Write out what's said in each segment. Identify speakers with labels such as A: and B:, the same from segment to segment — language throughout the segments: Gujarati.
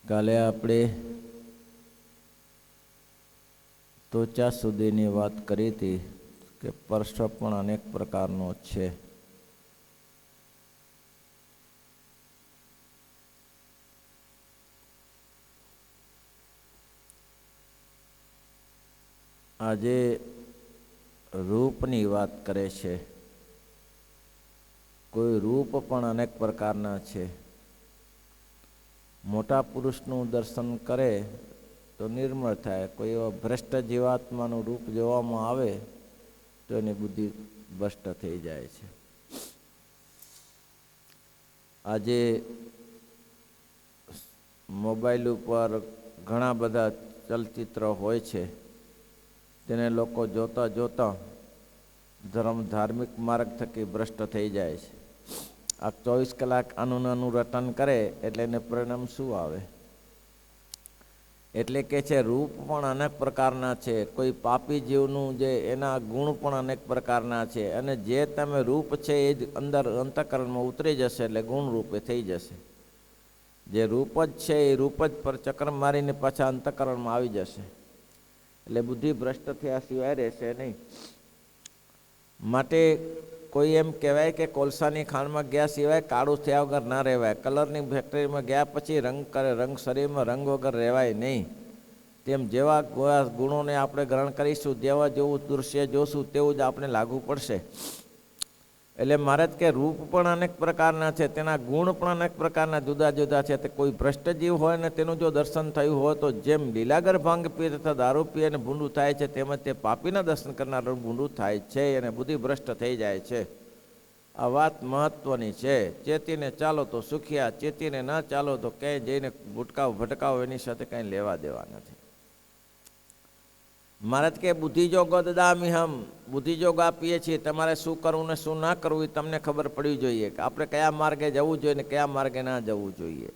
A: કાલે આપણે ત્વચા સુધીની વાત કરી હતી કે સ્પર્શ પણ અનેક પ્રકારનો છે. આજે રૂપની વાત કરે છે. કોઈ રૂપ પણ અનેક પ્રકારના છે. મોટા પુરુષનું દર્શન કરે તો નિર્મળ થાય. કોઈ એવા ભ્રષ્ટ જીવાત્માનું રૂપ જોવામાં આવે તો એની બુદ્ધિ ભ્રષ્ટ થઈ જાય છે. આજે મોબાઈલ ઉપર ઘણા બધા ચલચિત્ર હોય છે, તેને લોકો જોતા જોતા ધાર્મિક માર્ગ થકી ભ્રષ્ટ થઈ જાય છે. આ 24 કલાક આનું રટન કરે એટલે એને પરિણામ શું આવે? એટલે કે છે રૂપ પણ અનેક પ્રકારના છે. કોઈ પાપી જીવનું જે એના ગુણ પણ અનેક પ્રકારના છે, અને જે તમે રૂપ છે એ જ અંદર અંતઃકરણમાં ઉતરી જશે એટલે ગુણ રૂપે થઈ જશે. જે રૂપ જ છે એ રૂપ જ પર ચક્ર મારીને પાછા અંતઃકરણમાં આવી જશે. એટલે બુદ્ધિ ભ્રષ્ટ થયા સિવાય રહેશે નહીં. માટે કોઈ એમ કહેવાય કે કોલસાની ખાણમાં ગયા સિવાય કાળું થયા વગર ના રહેવાય. કલરની ફેક્ટરીમાં ગયા પછી રંગ શરીરમાં રંગ વગર રહેવાય નહીં. તેમ જેવા ગુણોને આપણે ગ્રહણ કરીશું, જેવા જેવું દૃશ્ય જોશું તેવું જ આપણે લાગુ પડશે. એટલે મહારાજ કે રૂપ પણ અનેક પ્રકારના છે, તેના ગુણ પણ અનેક પ્રકારના જુદા જુદા છે. તે કોઈ ભ્રષ્ટ જીવ હોય ને તેનું જો દર્શન થયું હોય તો જેમ લીલાગર ભાંગ પીએ તથા દારૂ પીએ અને ભૂંડું થાય છે, તેમજ તે પાપીના દર્શન કરનારું ભૂંડું થાય છે અને બુદ્ધિ ભ્રષ્ટ થઈ જાય છે. આ વાત મહત્વની છે. ચેતીને ચાલો તો સુખિયા, ચેતીને ન ચાલો તો ક્યાંય જઈને ભટકાવો એની સાથે કાંઈ લેવા દેવા નથી. મહારાજ કે બુદ્ધિયોગ દદામિ હમ, બુદ્ધિયોગ આપીએ છીએ. તમારે શું કરવું ને શું ના કરવું એ તમને ખબર પડવી જોઈએ કે આપણે કયા માર્ગે જવું જોઈએ ને કયા માર્ગે ના જવું જોઈએ.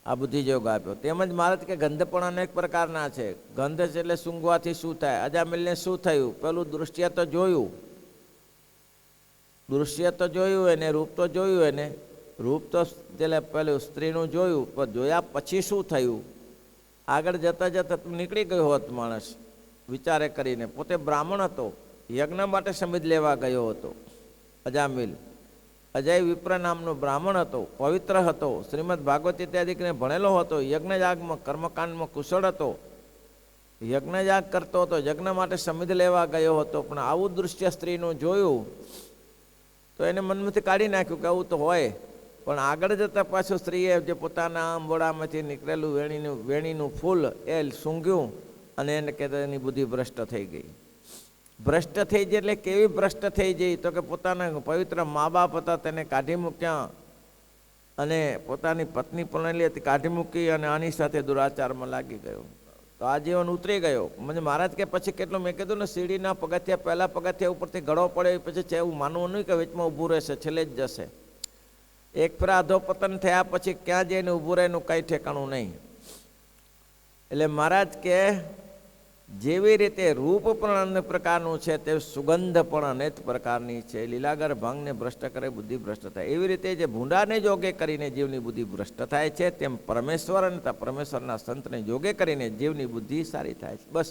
A: આ બુદ્ધિયોગ આપ્યો. તેમજ મહારાજ કે ગંધ પણ અનેક પ્રકારના છે. ગંધ છે એટલે સૂંઘવાથી શું થાય? અજામિલને શું થયું? પેલું દૃશ્ય તો જોયું, એને રૂપ તો જોયું, એને રૂપ તો એટલે પેલું સ્ત્રીનું જોયું, પણ જોયા પછી શું થયું? આગળ જતાં જતાં નીકળી ગયો હોત માણસ વિચારે કરીને. પોતે બ્રાહ્મણ હતો, યજ્ઞ માટે સમિધ લેવા ગયો હતો. અજામિલ અજય વિપ્ર નામનો બ્રાહ્મણ હતો, પવિત્ર હતો, શ્રીમદ ભાગવત ઇત્યાદિને ભણેલો હતો, યજ્ઞયાગમાં કર્મકાંડમાં કુશળ હતો, યજ્ઞયાગ કરતો હતો, યજ્ઞ માટે સમિધ લેવા ગયો હતો. પણ આવું દૃશ્ય સ્ત્રીનું જોયું તો એને મનમાંથી કાઢી નાખ્યું કે આવું તો હોય. પણ આગળ જતાં પાછું સ્ત્રીએ જે પોતાના આંબોડામાંથી નીકળેલું વેણીનું ફૂલ એ સૂંઘ્યું અને એને કહેતા એની બુદ્ધિ ભ્રષ્ટ થઈ ગઈ. ભ્રષ્ટ થઈ ગઈ એટલે કેવી ભ્રષ્ટ થઈ ગઈ? તો કે પોતાના પવિત્ર મા બાપ હતા તેને કાઢી મૂક્યા અને પોતાની પત્ની પરણેલી હતી કાઢી મૂકી અને આની સાથે દુરાચારમાં લાગી ગયો. તો આ જીવન ઉતરી ગયો. મને મહારાજ કે પછી કેટલું મેં કીધું ને, સીડીના પગથિયા પહેલા પગથિયા ઉપરથી ગળો પડે પછી છે એવું માનવું નહીં કે વચમાં ઊભું રહેશે, છેલ્લે જ જશે. એક ફેર અધોપતન થયા પછી ક્યાં જઈને ઊભું રહે એનું કંઈ ઠેકાણું નહીં. એટલે મહારાજ કે જેવી રીતે રૂપ પણ અનેક પ્રકારનું છે, તે સુગંધ પણ અનેક પ્રકારની છે. લીલાગર ભાંગને ભ્રષ્ટ કરે બુદ્ધિ ભ્રષ્ટ થાય. એવી રીતે જે ભૂંડાને જોગે કરીને જીવની બુદ્ધિ ભ્રષ્ટ થાય છે, તેમ પરમેશ્વર અને પરમેશ્વરના સંતને જોગે કરીને જીવની બુદ્ધિ સારી થાય છે. બસ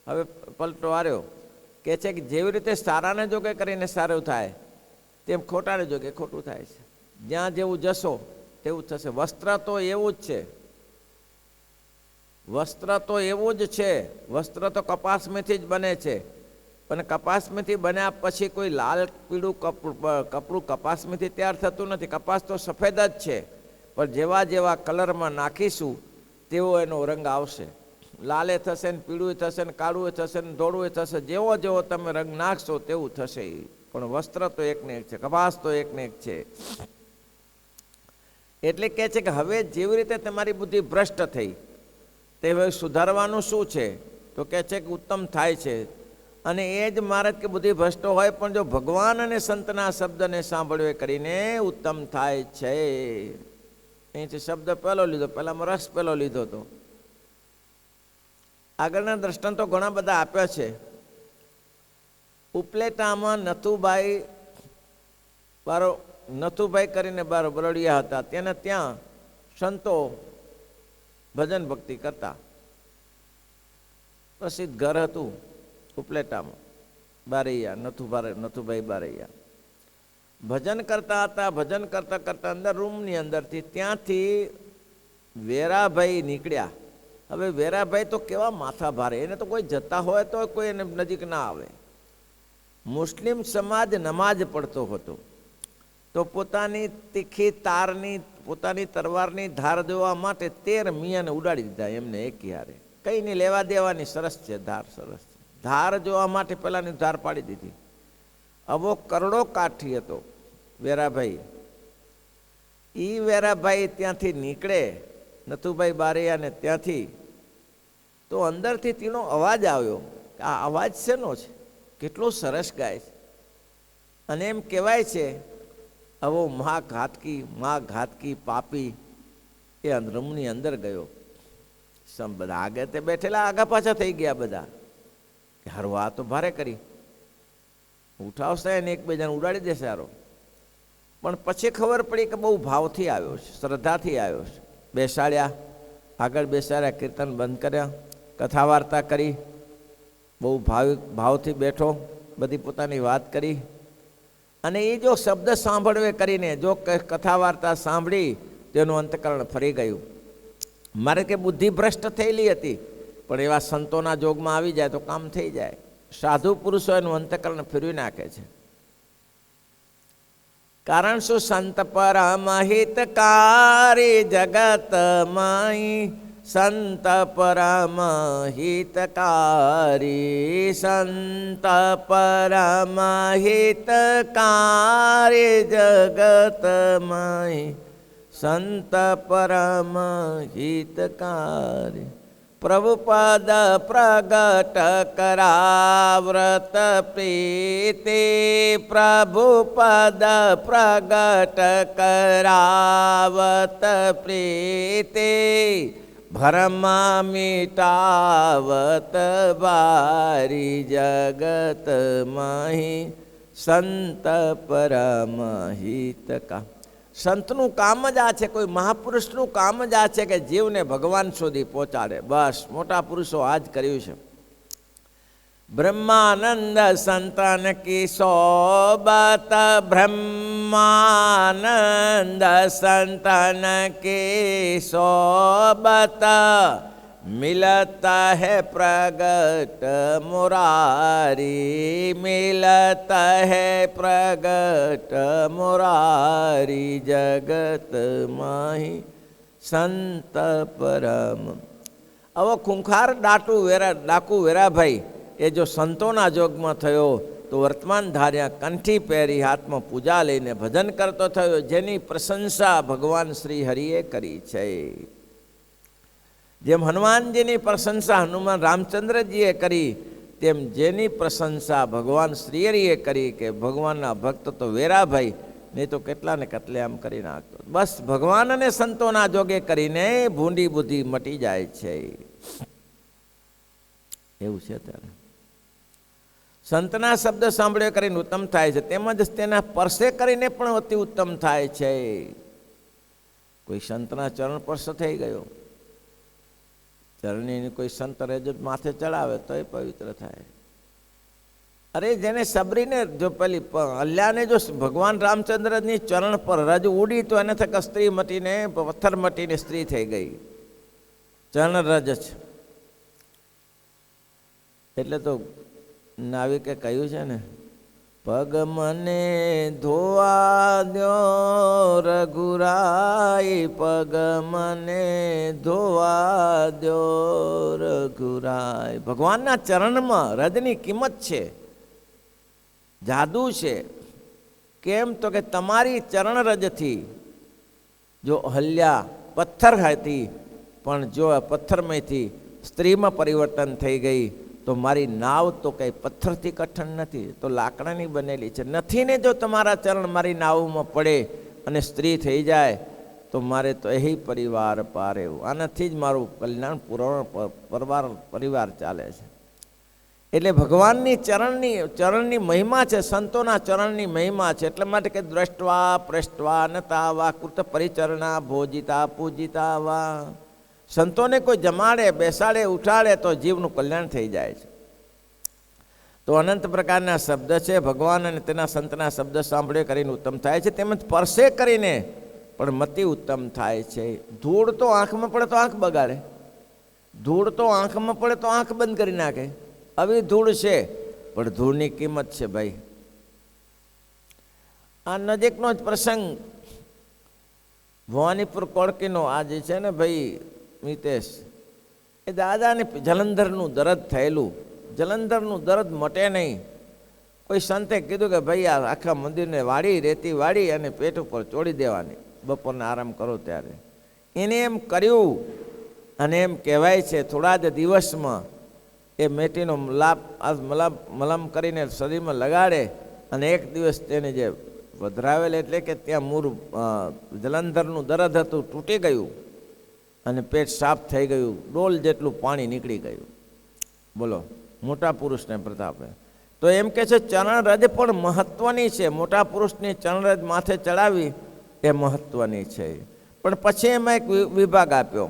A: હવે પલટો આવ્યો કે છે કે જેવી રીતે સારાને જોગે કરીને સારું થાય, તેમ ખોટાને જોગે ખોટું થાય છે. જ્યાં જેવું જશો તેવું થશે. વસ્ત્ર તો એવું જ છે, વસ્ત્ર તો એવું જ છે. વસ્ત્ર તો કપાસમાંથી જ બને છે, પણ કપાસમાંથી બન્યા પછી કોઈ લાલ પીળું કપડું કપાસમાંથી તૈયાર થતું નથી. કપાસ તો સફેદ જ છે, પણ જેવા જેવા કલરમાં નાખીશું તેવો એનો રંગ આવશે. લાલે થશે ને પીળું થશે ને કાળું થશે ને ધોળું થશે. જેવો જેવો તમે રંગ નાખશો તેવું થશે. પણ વસ્ત્ર તો એકને એક છે, કપાસ તો એકને એક છે. એટલે કહે છે કે હવે જેવી રીતે તમારી બુદ્ધિ ભ્રષ્ટ થઈ તે હવે સુધારવાનું શું છે? તો કહે છે કે ઉત્તમ થાય છે. અને એ જ મહારાજ કે બુદ્ધિ ભ્રષ્ટ હોય પણ જો ભગવાન અને સંતના શબ્દને સાંભળ્યો કરીને ઉત્તમ થાય છે. અહીંથી શબ્દ પહેલો લીધો, પહેલામાં રસ પહેલો લીધો હતો. આગળના દ્રષ્ટાંતો ઘણા બધા આપ્યા છે. ઉપલેટામાં નથુભાઈ કરીને બરોડિયા હતા. તેને ત્યાં સંતો ભજન ભક્તિ કરતા. પ્રસિદ્ધ ઘર હતું ઉપલેટામાં, બારૈયા, નથુભાઈ બારૈયા. ભજન કરતા હતા. ભજન કરતા કરતા અંદર રૂમની અંદરથી ત્યાંથી વેરાભાઈ નીકળ્યા. હવે વેરાભાઈ તો કેવા માથા ભારે, એને તો કોઈ જતા હોય તો કોઈ એને નજીક ના આવે. મુસ્લિમ સમાજ નમાજ પડતો હતો તો પોતાની તીખી તારની, પોતાની તરવારની ધાર દેવા માટે 13 મિયાને ઉડાડી દીધા એમને એક હારે. કઈ નહીં લેવા દેવાની, સરસ છે ધાર, સરસ છે. ધાર જોવા માટે પેલાની ધાર પાડી દીધી. અવો કરોડો કાઠી હતો વેરાભાઈ. ઈ વેરાભાઈ ત્યાંથી નીકળે નથુભાઈ બારૈયાને ત્યાંથી, તો અંદરથી તેનો અવાજ આવ્યો. આ અવાજ શેનો છે? કેટલો સરસ ગાય છે. અને એમ કહેવાય છે અવો મા ઘાતકી પાપી એ રૂમની અંદર ગયો. બધા આગળ તે બેઠેલા આગા પાછા થઈ ગયા બધા. હારું, આ તો ભારે કરી, ઉઠાવશે ને એકબીજાને ઉડાડી દેશે હારો. પણ પછી ખબર પડી કે બહુ ભાવથી આવ્યો છે, શ્રદ્ધાથી આવ્યો છે. બેસાડ્યા, આગળ બેસાડ્યા, કીર્તન બંધ કર્યા, કથા વાર્તા કરી, બહુ ભાવથી બેઠો, બધી પોતાની વાત કરી. અને એ જો શબ્દ સાંભળવે કરીને જો કથા વાર્તા સાંભળી તેનું અંતકરણ ફરી ગયું. મારે કે બુદ્ધિ ભ્રષ્ટ થયેલી હતી, પણ એવા સંતોના જોગમાં આવી જાય તો કામ થઈ જાય. સાધુ પુરુષો એનું અંતકરણ ફેરવી નાખે છે. કારણ શું? સંત પરમ હિતકારી જગત માઈ, સંત પરમ હિતકારી, સંત પરમ હિતકારી જગત માઈ, સંત પરમ હિતકારી. પ્રભુપદ પ્રગટ કરાવ્રત પ્રીતિ, પ્રભુપદ પ્રગટ કરાવત પ્રીતિ, ભરમ મિટાવત બારી જગત માહી, સંત પરમ હિતકા. સંતનું કામ જ આ છે, કોઈ મહાપુરુષનું કામ જ આ છે કે જીવને ભગવાન સુધી પહોંચાડે. બસ મોટા પુરુષો આ જ કર્યું છે. બ્રહ્માનંદ સંતન કી સોબત, બ્રહ્માનંદ સંતન કી સોબત, મિલતા હૈ પ્રગટ મુરારી, મિલતા હૈ પ્રગટ મુરારી, જગત માહી સંત પરમ. આવો ખૂંખાર ડાકુ વેરાભાઈ એ જો સંતોના જોગમાં થયો તો વર્તમાન ધાર્યા કંઠી પહેરી હાથમાં પૂજા લઈને ભજન કરતો થયો, જેની પ્રશંસા ભગવાન શ્રી હરિએ કરી છે. જેમ હનુમાનજીની પ્રશંસા હનુમાન રામચંદ્રજીએ કરી, તેમ જેની પ્રશંસા ભગવાન શ્રીહરિએ કરી કે ભગવાનના ભક્ત તો વેરાભાઈ, નહીં તો કેટલાને કતલેઆમ કરી નાખતો. બસ ભગવાન અને સંતોના જોગે કરીને ભૂંડી બુદ્ધિ મટી જાય છે. એવું છે. ત્યારે સંતના શબ્દ સાંભળ્યો કરીને ઉત્તમ થાય છે, તેમજ તેના પરસે કરીને પણ અતિ ઉત્તમ થાય છે. કોઈ સંતના ચરણ પરસ થઈ ગયો, ચરણની કોઈ સંત રજ માથે ચડાવે તો એ પવિત્ર થાય. અરે જેને સબરીને જો પેલી અલ્લાને જો ભગવાન રામચંદ્રની ચરણ પર રજ ઉડી તો એને થકી સ્ત્રી મટીને, પથ્થર મટીને સ્ત્રી થઈ ગઈ. ચરણ રજ છે. એટલે તો નાવિકે કહ્યું છે ને, પગ મને ધોવા દ્યો રઘુરાય, પગ મને ધોવા દ્યો રઘુરાય. ભગવાનના ચરણમાં રજની કિંમત છે, જાદુ છે. કેમ તો કે તમારી ચરણ રજથી જો અહલ્યા પથ્થર હતી, પણ જો આ પથ્થરમાંથી સ્ત્રીમાં પરિવર્તન થઈ ગઈ, તો મારી નાવ તો કંઈ પથ્થરથી કઠણ નથી, તો લાકડાની બનેલી છે. નથી ને જો તમારા ચરણ મારી નાવમાં પડે અને સ્ત્રી થઈ જાય તો મારે તો એ પરિવાર પારે. આનાથી જ મારું કલ્યાણ પરિવાર ચાલે છે. એટલે ભગવાનની ચરણની મહિમા છે, સંતોના ચરણની મહિમા છે. એટલા માટે કે દ્રષ્ટવા પ્રષ્ટવા નતા વા કૃત પરિચરણા ભોજિતા પૂજિતા વા, સંતોને કોઈ જમાડે, બેસાડે, ઉઠાડે તો જીવનું કલ્યાણ થઈ જાય છે. તો અનંત પ્રકારના શબ્દ છે. ભગવાન અને તેના સંતના શબ્દ સાંભળે કરીને ઉત્તમ થાય છે, તેમજ સ્પર્શે કરીને પણ મતિ ઉત્તમ થાય છે. ધૂળ તો આંખમાં પડે તો આંખ બગાડે, ધૂળ તો આંખમાં પડે તો આંખ બંધ કરી નાખે. આવી ધૂળ છે, પણ ધૂળની કિંમત છે ભાઈ. આ નજીકનો જ પ્રસંગ ભવાનીપુર કોળકીનો આ જે છે ને ભાઈ મિતેશ, એ દાદાને જલંધરનું દર્દ થયેલું. જલંધરનું દર્દ મટે નહીં. કોઈ સંતે કીધું કે ભાઈ આ આખા મંદિરને વાળી, રેતી વાળી અને પેટ ઉપર ચોડી દેવાની, બપોરને આરામ કરો ત્યારે. એને એમ કર્યું અને એમ કહેવાય છે થોડા જ દિવસમાં એ મેટીનો મલમ કરીને શરીરમાં લગાડે અને એક દિવસ તેને જે વધરાવેલ એટલે કે ત્યાં મૂળ જલંધરનું દર્દ હતું તૂટી ગયું અને પેટ સાફ થઈ ગયું, ડોલ જેટલું પાણી નીકળી ગયું. બોલો, મોટા પુરુષને પ્રતાપે. તો એમ કે છે ચરણરજ પણ મહત્વની છે. મોટા પુરુષની ચરણરજ માથે ચડાવી એ મહત્વની છે. પણ પછી એમાં એક વિભાગ આપ્યો,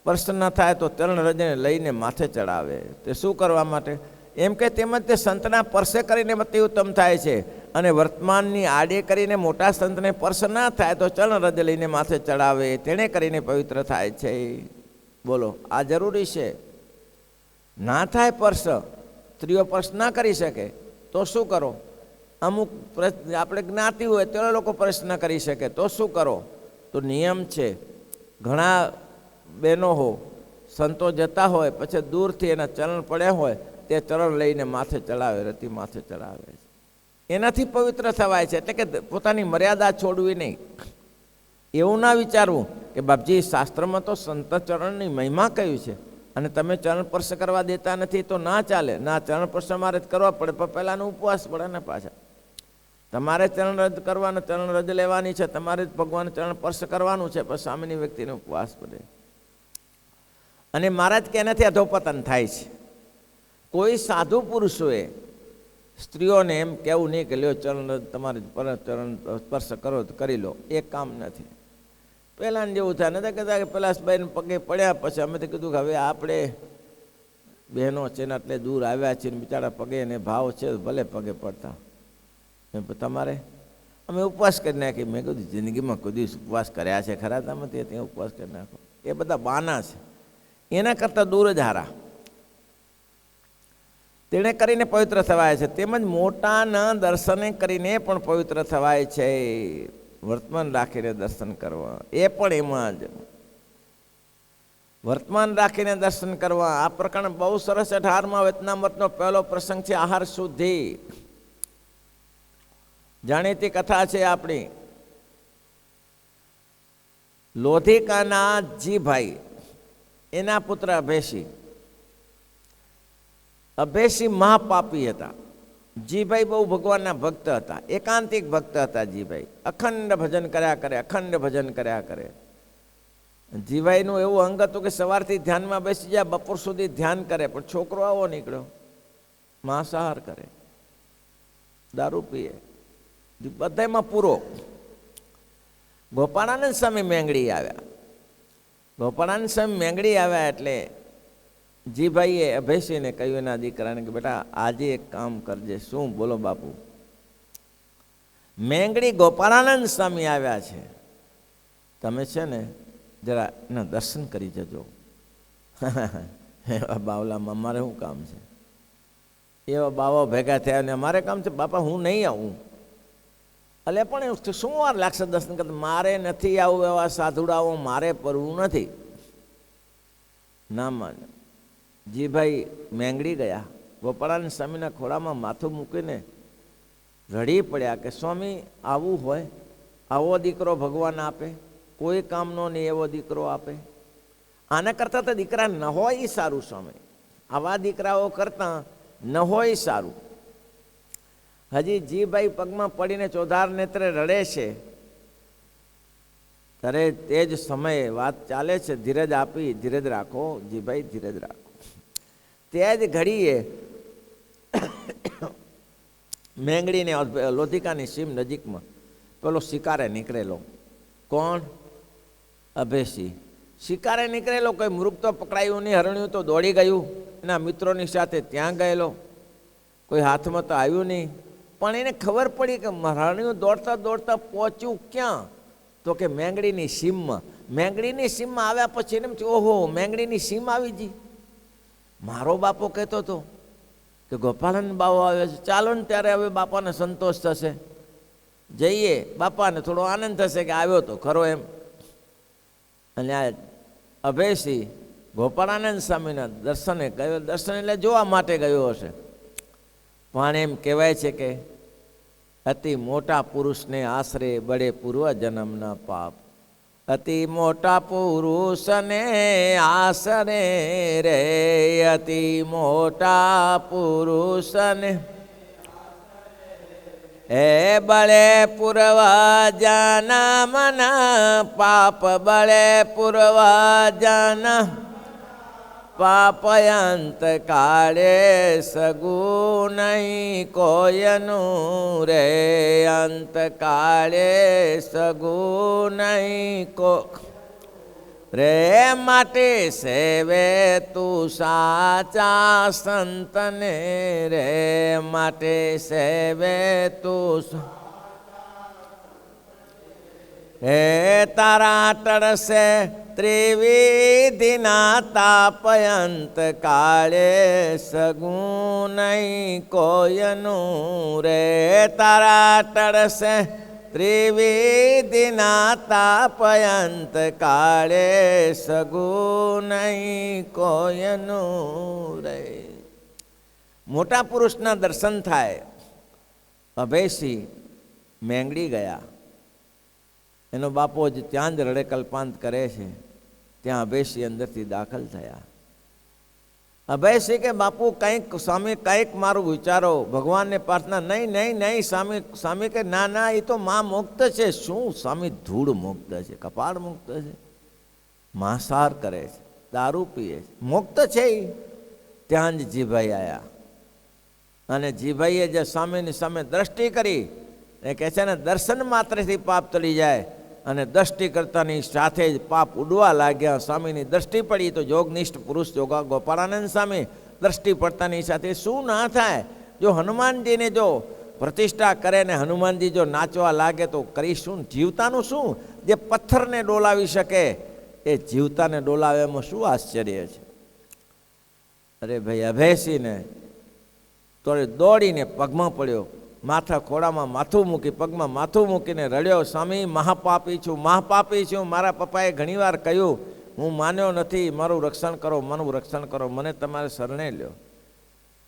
A: પ્રસન્ન થાય તો ચરણરજને લઈને માથે ચડાવે. તે શું કરવા માટે? એમ કે તેમજ તે સંતના પરસે કરીને મતિ ઉત્તમ થાય છે, અને વર્તમાનની આડે કરીને મોટા સંતને સ્પર્શ ના થાય તો ચરણરજ લઈને માથે ચડાવે, તેણે કરીને પવિત્ર થાય છે. બોલો, આ જરૂરી છે. ના થાય સ્પર્શ, સ્ત્રીઓ સ્પર્શ ના કરી શકે તો શું કરો? અમુક આપણે જ્ઞાતિ હોય તે લોકો સ્પર્શ ના કરી શકે તો શું કરો? તો નિયમ છે. ઘણા બહેનો હો સંતો જતા હોય, પછી દૂરથી એના ચરણ પડ્યા હોય તે ચરણ લઈને માથે ચડાવે, રતિ માથે ચડાવે છે. એનાથી પવિત્ર થવાય છે. એટલે કે પોતાની મર્યાદા છોડવી નહીં. એવું ના વિચારવું કે બાપજી શાસ્ત્રમાં તો સંત ચરણની મહિમા કહ્યું છે અને તમે ચરણ સ્પર્શ કરવા દેતા નથી તો ના ચાલે. ના, ચરણ સ્પર્શ અમારે જ કરવા પડે, પણ પહેલાંનો ઉપવાસ પડે ને પાછા. તમારે ચરણ રદ કરવાના, ચરણ રદ લેવાની છે, તમારે જ ભગવાન ચરણ સ્પર્શ કરવાનું છે, પણ સામેની વ્યક્તિનો ઉપવાસ પડે. અને મહારાજ કે એનાથી અધોપતન થાય છે. કોઈ સાધુ પુરુષોએ સ્ત્રીઓને એમ કહેવું નહીં કે લ્યો ચરણ તમારે ચરણ સ્પર્શ કરો તો કરી લો, એ કામ નથી. પહેલાં જેવું થાય નથી કહેતા કે પેલા બહેન પગે પડ્યા પછી અમે તો કીધું કે હવે આપણે બહેનો છે ને એટલે દૂર આવ્યા છીએ ને બિચારા પગે એને ભાવ છે ભલે પગે પડતા, તમારે અમે ઉપવાસ કરી નાખી. મેં કીધું જિંદગીમાં કોઈ દિવસ ઉપવાસ કર્યા છે ખરા તમે? ત્યાં ઉપવાસ કરી નાખો. એ બધા બાના છે, એના કરતાં દૂર જ હારા. તેણે કરીને પવિત્ર થવાય છે. તેમજ મોટાના દર્શને કરીને પણ પવિત્ર થવાય છે. વર્તમાન રાખીને દર્શન કરવા, એ પણ એમાં જ વર્તમાન રાખીને દર્શન કરવા. આ પ્રકરણ બહુ સરસ. 18મા વચનામૃતનો પહેલો પ્રસંગ છે આહાર શુદ્ધિ. જાણીતી કથા છે આપણી. લોધિકાના જીભાઈ, એના પુત્ર અભેશી. અભેશી મહાપાપી હતા. જીભાઈ બહુ ભગવાનના ભક્ત હતા, એકાંતિક ભક્ત હતા. જીભાઈ અખંડ ભજન કર્યા કરે, અખંડ ભજન કર્યા કરે. જીભાઈનું એવું અંગ હતું કે સવારથી ધ્યાનમાં બેસી જાય, બપોર સુધી ધ્યાન કરે, પણ છોકરો આવો નીકળ્યો, માંસાહાર કરે, દારૂ પીએ, બધામાં પૂરો. ગોપાળાનંદ સ્વામી મેંગડી આવ્યા. ગોપાળાનંદ સ્વામી મેંગડી આવ્યા એટલે જીભાઈએ અભેશીને કહ્યું એના દીકરાને કે બેટા આજે એક કામ કરજે. શું? બોલો બાપુ. મેંગડી ગોપાળાનંદ સ્વામી આવ્યા છે, તમે છે ને જરા એના દર્શન કરી જજો. એવા બાવલામાં અમારે શું કામ છે? એવા બાવા ભેગા થયા ને અમારે કામ છે? બાપા હું નહીં આવું. એટલે પણ શું વાર લાગશે દર્શન કરતા? મારે નથી આવું, એવા સાધુડાઓ મારે પરવું નથી. ના માને. જીભાઈ મેંગડી ગયા, ગોપાળાનંદ સ્વામીના ખોળામાં માથું મૂકીને રડી પડ્યા કે સ્વામી આવું હોય, આવો દીકરો ભગવાન આપે, કોઈ કામનો નહીં એવો દીકરો આપે. આના કરતાં તો દીકરા ન હોય એ સારું સ્વામી. આવા દીકરાઓ કરતાં ન હોય સારું. હજી જીભાઈ પગમાં પડીને ચોધાર નેત્રે રડે છે ત્યારે તે જ સમયે વાત ચાલે છે. ધીરજ આપી, ધીરજ રાખો જીભાઈ, ધીરજ રાખો. તે જ ઘડીએ મેંગડીને લોધિકાની સીમ નજીકમાં પેલો શિકારે નીકળેલો. કોણ? અભેશી. શિકારે નીકળેલો, કોઈ મૃગ તો પકડાયું નહીં, હરણ્યું તો દોડી ગયું એના મિત્રોની સાથે ત્યાં ગયેલો, કોઈ હાથમાં તો આવ્યું નહીં. પણ એને ખબર પડી કે હરણ્યું દોડતા દોડતા પહોંચ્યું ક્યાં, તો કે મેંગડીની સીમમાં. મેંગડીની સીમમાં આવ્યા પછી એને એમ થયું, ઓહો મેંગડીની સીમ આવી ગઈ. મારો બાપો કહેતો હતો કે ગોપાળાનંદ બાવો આવે છે, ચાલો ને ત્યારે હવે બાપાને સંતોષ થશે, જઈએ, બાપાને થોડો આનંદ થશે કે આવ્યો તો ખરો એમ. અને આ અભયસિંહ ગોપાળાનંદ સ્વામીના દર્શને ગયો, દર્શન એટલે જોવા માટે ગયો હશે. પણ એમ કહેવાય છે કે અતિ મોટા પુરુષને આશરે બળે પૂર્વ જન્મના પાપ. અતિ મોટા પુરુષને આશરે રે, અતિ મોટા પુરુષને હે બળે પૂર્વ જન્મના પાપ, બળે પૂર્વ જન્મ પાપ, અંત કાળે સગું નહીં કોયનું રે, અંત કાળે સગું નહીં કો રે. માટે સેવે તું સાચા સંતને રે, માટે સેવે તું હે તારા ટળશે ત્રિવિધિના તાપ, અંત કાળે સગું નહીં કોયનું રે. તારા ટળશે ત્રિવિધિના તાપ, અંત કાળે સગું નહીં કોયનું રે. મોટા પુરુષના દર્શન થાય. અભયસિંહ મેંગડી ગયા, એનો બાપો જ ત્યાં જ રડે કલ્પાંત કરે છે. ત્યાં અભયસિંહ અંદરથી દાખલ થયા. અભયસિંહ કે બાપુ કંઈક સ્વામી કંઈક મારું વિચારો, ભગવાનને પ્રાર્થના. નહીં નહીં નહીં સ્વામી. સ્વામી કે ના ના, એ તો માં મુક્ત છે. શું સ્વામી? ધૂળ મુક્ત છે, કપાળ મુક્ત છે, માંસાહાર કરે છે, દારૂ પીએ છે, મુક્ત છે એ. ત્યાં જ જીભાઈ આવ્યા અને જીભાઈએ જે સ્વામીની સામે દ્રષ્ટિ કરી એ કહે છે ને, દર્શન માત્રથી પાપ ટળી જાય. અને દ્રષ્ટિ કરતાની સાથે જ પાપ ઉડવા લાગ્યા. સ્વામીની દ્રષ્ટિ પડી તો યોગનિષ્ઠ પુરુષ યોગા ગોપાળાનંદ સ્વામી દ્રષ્ટિ પડતાની સાથે શું ના થાય? જો હનુમાનજીને જો પ્રતિષ્ઠા કરે ને હનુમાનજી જો નાચવા લાગે તો કરીશું. જીવતાનું શું? જે પથ્થરને ડોલાવી શકે એ જીવતાને ડોલાવે, એમાં શું આશ્ચર્ય છે? અરે ભાઈ, અભયસિંહને તો દોડીને પગમાં પડ્યો, માથા ખોડામાં માથું મૂકી, પગમાં માથું મૂકીને રડ્યો, સ્વામી મહાપાપી છું, મહાપાપી છું. મારા પપ્પાએ ઘણીવાર કહ્યું, હું માન્યો નથી, મારું રક્ષણ કરો, મારું રક્ષણ કરો, મને તમારે શરણે લ્યો.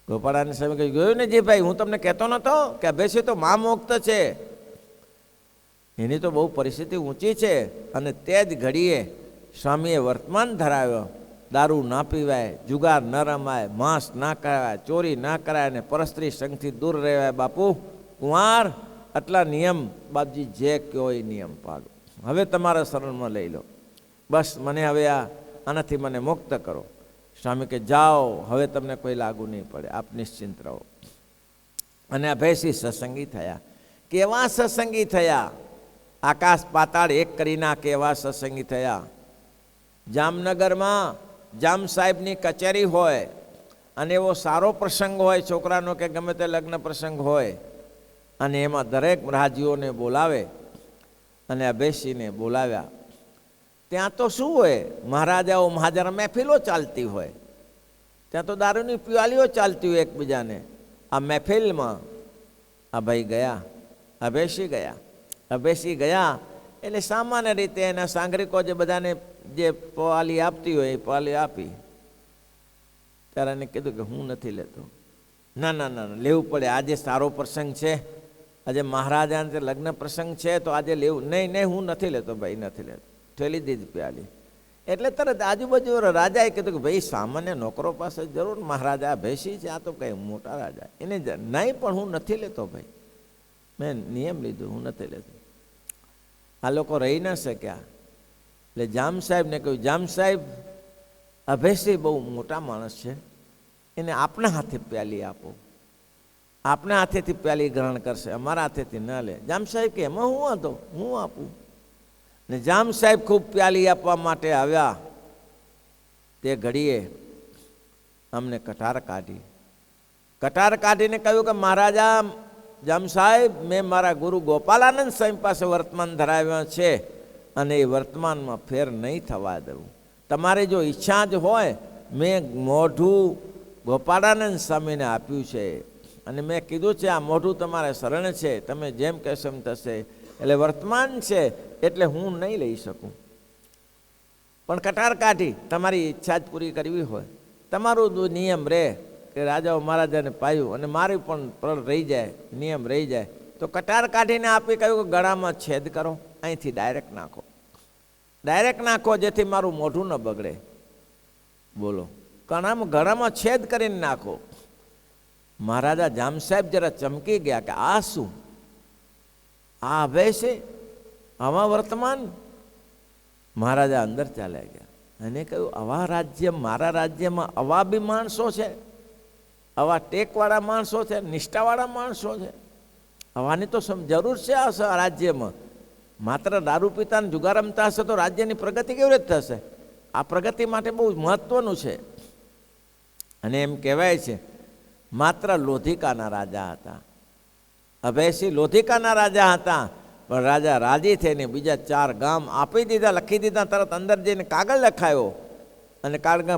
A: ગોપાળાનંદ સ્વામી કહ્યું, ગયું ને જી ભાઈ, હું તમને કહેતો નહોતો કે અભયસિંહ તો મહામુક્ત છે, એની તો બહુ પરિસ્થિતિ ઊંચી છે. અને તે જ ઘડીએ સ્વામીએ વર્તમાન ધરાવ્યો, દારૂ ના પીવાય, જુગાર ન રમાય, માંસ ના કરાય, ચોરી ના કરાય અને પરસ્ત્રી સંઘથી દૂર રહેવાય. બાપુ કુંવાર, આટલા નિયમ બાપજી જે કહો એ નિયમ પાડો, હવે તમારા શરણમાં લઈ લો, બસ મને હવે આનાથી મને મુક્ત કરો. સ્વામી કે જાઓ, હવે તમને કોઈ લાગુ નહીં પડે, આપ નિશ્ચિંત રહો. અને અભયસિંહ સત્સંગી થયા. કેવા સત્સંગી થયા? આકાશ પાતાળ એક કરી નાખે એવા સત્સંગી થયા. જામનગરમાં જામ સાહેબની કચેરી હોય અને એવો સારો પ્રસંગ હોય, છોકરાનો કે ગમે તે લગ્ન પ્રસંગ હોય, અને એમાં દરેક રાજ્યોને બોલાવે અને અભયસિંહને બોલાવ્યા. ત્યાં તો શું હોય, મહારાજાઓ મહાજન મહેફિલો ચાલતી હોય, ત્યાં તો દારૂની પિયાલીઓ ચાલતી હોય એકબીજાને. આ મહેફિલમાં આ ભાઈ ગયા, અભયસિંહ ગયા. અભયસિંહ ગયા એટલે સામાન્ય રીતે એના સાંગરિકો જે બધાને જે પાલી આપતી હોય એ પાલી આપી. ત્યારે એને કીધું કે હું નથી લેતો. ના ના ના, લેવું પડે, આજે સારો પ્રસંગ છે, આજે મહારાજાને લગ્ન પ્રસંગ છે તો આજે લેવું. નહીં નહીં, હું નથી લેતો ભાઈ, નથી લેતો. ઠેલી દીધી પ્યાલી. એટલે તરત આજુબાજુ રાજાએ કીધું કે ભાઈ સામાન્ય નોકરો પાસે જરૂર, મહારાજા અભયસિંહ છે, આ તો કંઈ મોટા રાજા, એને નહીં, પણ હું નથી લેતો ભાઈ, મેં નિયમ લીધું, હું નથી લેતો. આ લોકો રહી ન શક્યા. એટલે જામ સાહેબને કહ્યું, જામ સાહેબ, અભયસિંહ બહુ મોટા માણસ છે, એને આપણા હાથે પ્યાલી આપો, આપણા હાથેથી પ્યાલી ગ્રહણ કરશે, અમારા હાથેથી ન લે. જામ સાહેબ કે એમાં હું હતો, હું આપું? ને જામ સાહેબ ખૂબ પ્યાલી આપવા માટે આવ્યા. તે ઘડીએ અમને કટાર કાઢી. કટાર કાઢીને કહ્યું કે મહારાજા જામ સાહેબ, મેં મારા ગુરુ ગોપાલાનંદ સ્વામી પાસે વર્તમાન ધરાવ્યા છે અને એ વર્તમાનમાં ફેર નહીં થવા દઉં. તમારી જો ઈચ્છા જ હોય, મેં મોઢું ગોપાળાનંદ સ્વામીને આપ્યું છે અને મેં કીધું છે આ મોઢું તમારે શરણ છે, તમે જેમ કહેશો એમ થશે. એટલે વર્તમાન છે એટલે હું નહીં લઈ શકું, પણ કટાર કાઢી તમારી ઈચ્છા જ પૂરી કરવી હોય, તમારું નિયમ રહે કે રાજાઓ મહારાજાને પાયું અને મારી પણ પ્રણ રહી જાય, નિયમ રહી જાય. તો કટાર કાઢીને આપી કહ્યું કે ગળામાં છેદ કરો, અહીંથી ડાયરેક્ટ નાખો, ડાયરેક્ટ નાખો જેથી મારું મોઢું ન બગડે. બોલો, ગળામાં છેદ કરીને નાખો. મહારાજા જામ સાહેબ જરા ચમકી ગયા કે આ શું, આ અભય છે, આવા વર્તમાન. મહારાજા અંદર ચાલ્યા ગયા અને કહ્યું આવા રાજ્ય, મારા રાજ્યમાં આવા બી માણસો છે, આવા ટેકવાળા માણસો છે, નિષ્ઠાવાળા માણસો છે, આવાની તો જરૂર છે આ રાજ્યમાં. માત્ર દારૂ પીતા અને જુગાર રમતા હશે તો રાજ્યની પ્રગતિ કેવી રીતે થશે? આ પ્રગતિ માટે બહુ મહત્વનું છે. અને એમ કહેવાય છે માત્ર લોધિકાના રાજા હતા, અભયસિંહ લોધિકાના રાજા હતા, પણ રાજા રાજી થઈને બીજા 4 ગામ આપી દીધા, લખી દીધા. તરત અંદર જઈને કાગળ લખાયો અને કાગળ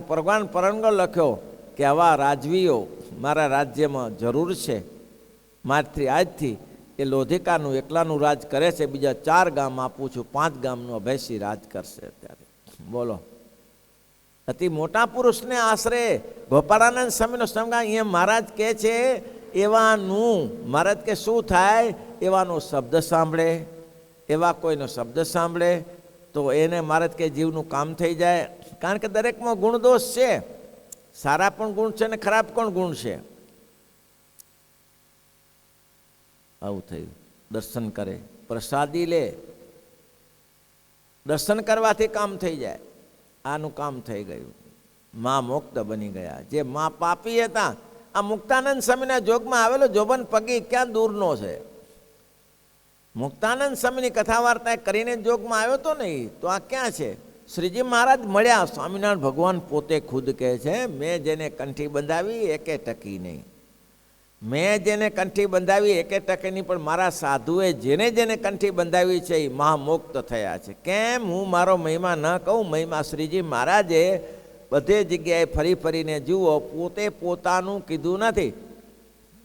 A: પરણગો લખ્યો કે આવા રાજવીઓ મારા રાજ્યમાં જરૂર છે. મારથી આજથી એ લોધિકાનું એકલાનું રાજ કરે છે, બીજા 4 ગામ આપું છું, 5 ગામનું અભયસિંહ રાજ કરશે. અત્યારે બોલો, અતિ મોટા પુરુષને આશરે ગોપાળાનંદ સ્વામીનો સમય અહીંયા મહારાજ કહે છે એવાનું, મહારાજ કે શું થાય, એવાનો શબ્દ સાંભળે, એવા કોઈનો શબ્દ સાંભળે તો એને મહારાજ કે જીવનું કામ થઈ જાય. કારણ કે દરેકમાં ગુણદોષ છે, સારા પણ ગુણ છે ને ખરાબ પણ ગુણ છે. આવું થયું. દર્શન કરે, પ્રસાદી લે, દર્શન કરવાથી કામ થઈ જાય. આનું કામ થઈ ગયું. માં મુક્ત બની ગયા. જે માં પાપી હતા, આ મુક્તાનંદ સ્વામીના જોગમાં આવેલો જોબન પગી ક્યાં દૂરનો છે. મુક્તાનંદ સ્વામીની કથા વાર્તા કરીને જોગમાં આવ્યો તો નહીં, તો આ ક્યાં છે? શ્રીજી મહારાજ મળ્યા. સ્વામિનારાયણ ભગવાન પોતે ખુદ કહે છે મેં જેને કંઠી બંધાવી એકે ટકી નહીં, મેં જેને કંઠી બંધાવી એકે ટકે નહીં, પણ મારા સાધુએ જેને જેને કંઠી બંધાવી છે એ મહામુક્ત થયા છે. કેમ? હું મારો મહિમા ન કહું, મહિમા શ્રીજી મહારાજે બધે જગ્યાએ ફરી ફરીને જુઓ, પોતે પોતાનું કીધું નથી.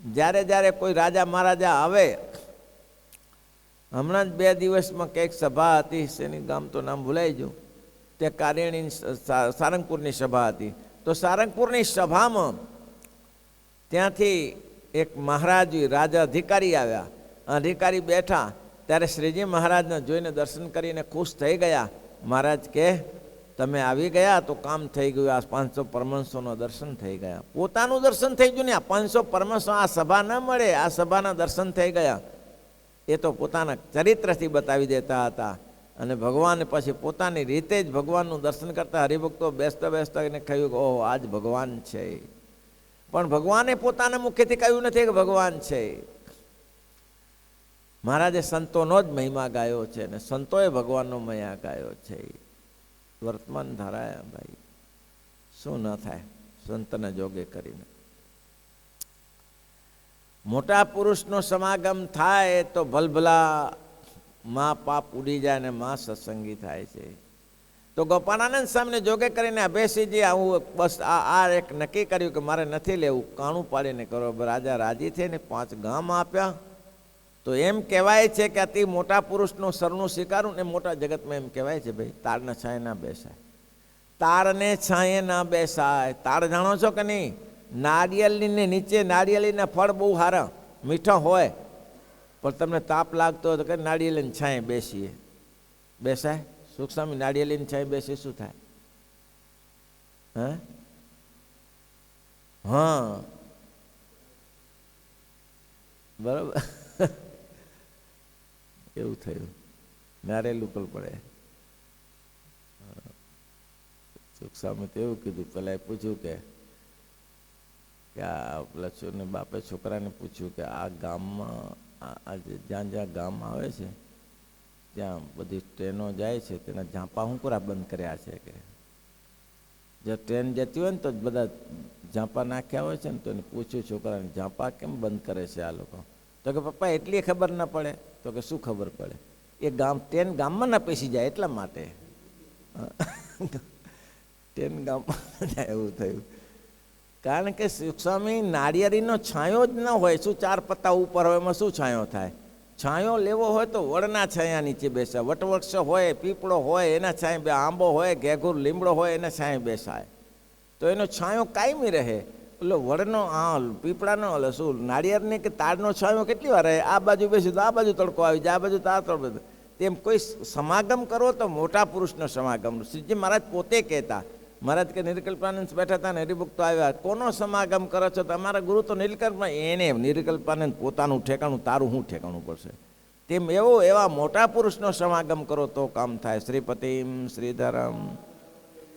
A: જ્યારે જ્યારે કોઈ રાજા મહારાજા આવે, હમણાં જ 2 દિવસમાં કંઈક સભા હતી, શેની ગામ તો નામ ભૂલાઈ ગયું, તે કારેણી સારંગપુરની સભા હતી. તો સારંગપુરની સભામાં ત્યાંથી એક મહારાજ રાજા અધિકારી આવ્યા, અધિકારી બેઠા, ત્યારે શ્રીજી મહારાજને જોઈને દર્શન કરીને ખુશ થઈ ગયા. મહારાજ કે તમે આવી ગયા તો કામ થઈ ગયું, આ 500 પરમહંસોનો દર્શન થઈ ગયા. પોતાનું દર્શન થઈ ગયું ને, આ 500 પરમહંસો આ સભા ન મળે, આ સભાના દર્શન થઈ ગયા. એ તો પોતાના ચરિત્રથી બતાવી દેતા હતા. અને ભગવાન પછી પોતાની રીતે જ ભગવાનનું દર્શન કરતા હરિભક્તો બેસતા બેસતા એને કહ્યું કે ઓહ આજ ભગવાન છે. પણ ભગવાને પોતાના મુખેથી કહ્યું નથી કે ભગવાન છે. મહારાજે સંતોનો જ મહિમા ગાયો છે અને સંતોએ ભગવાનનો મહિમા ગાયો છે. વર્તમાન ધારાયા ભાઈ, શું ન થાય સંતના જોગે કરીને. મોટા પુરુષનો સમાગમ થાય તો ભલભલા માં પાપ ઉડી જાય ને માં સત્સંગી થાય છે. તો ગોપાળાનંદ સ્વામીને જોગે કરીને અભયસિંહજી આવું બસ આ એક નક્કી કર્યું કે મારે નથી લેવું, કાણું પાડીને કરો. રાજા રાજી થઈને 5 ગામ આપ્યા. તો એમ કહેવાય છે કે અતિ મોટા પુરુષનું શરણું સ્વીકારું ને મોટા જગતમાં એમ કહેવાય છે ભાઈ તાળના છાંયે ના બેસાય, તાળને છાંયે ના બેસાય. તાળ જાણો છો કે નહીં? નારિયેળની નીચે નારિયેળીના ફળ બહુ સારા મીઠા હોય, પણ તમને તાપ લાગતો હોય તો કે નારિયેળીની છાંયે બેસીએ. બેસાય? સુખસ્વામી નારિયેળીની છાંયે બેસી શું થાય? હા બરાબર એવું થયું. નારિયેળ ઉપર પડે. સુખસ્વામી તો એવું કીધું. પેલા એ પૂછ્યું કે આ લક્ષ્મણને બાપે છોકરાને પૂછ્યું કે આ ગામમાં આજે જ્યાં જ્યાં ગામ આવે છે ત્યાં બધી ટ્રેનો જાય છે તેના ઝાંપા હું પૂરા બંધ કર્યા છે કે જો ટ્રેન જતી હોય ને તો બધા ઝાંપા નાખ્યા હોય છે ને તો એને પૂછ્યું છોકરાને ઝાંપા કેમ બંધ કરે છે આ લોકો? તો કે પપ્પા એટલી ખબર ના પડે. તો કે શું ખબર પડે? એ ટ્રેન ગામમાં ના પેસી જાય એટલા માટે. ટ્રેન ગામમાં જાય એવું થયું. કારણ કે સ્વામી નાળિયેરીનો છાંયો જ ન હોય. શું 4 પત્તા ઉપર હોય એમાં શું છાંયો થાય? છાંયો લેવો હોય તો વડના છાંયા નીચે બેસાય. વટવૃક્ષ હોય, પીપળો હોય એના છાંય, આંબો હોય, ઘેઘુર લીમડો હોય એના છાંય બેસાય તો એનો છાંયો કાયમી રહે. એટલે વડનો પીપળાનો શું નાળિયેરને કે તાડનો છાંયો કેટલી વાર રહે? આ બાજુ બેસી તો આ બાજુ તડકો આવી જાય, આ બાજુ તો આ તડકો. તેમ કોઈ સમાગમ કરો તો મોટા પુરુષનો સમાગમ. શ્રીજી મહારાજ પોતે કહેતા. મહારાજ કે નીલકંઠાનંદ બેઠા હતા ને હરિભક્તો આવ્યા, કોનો સમાગમ કરો છો? તમારા ગુરુ તો નીલકંઠમાં. એને નીલકંઠાનંદ પોતાનું ઠેકાણું, તારું શું ઠેકાણું પડશે? તેમ એવા મોટા પુરુષનો સમાગમ કરો તો કામ થાય. શ્રીપતિમ શ્રીધરમ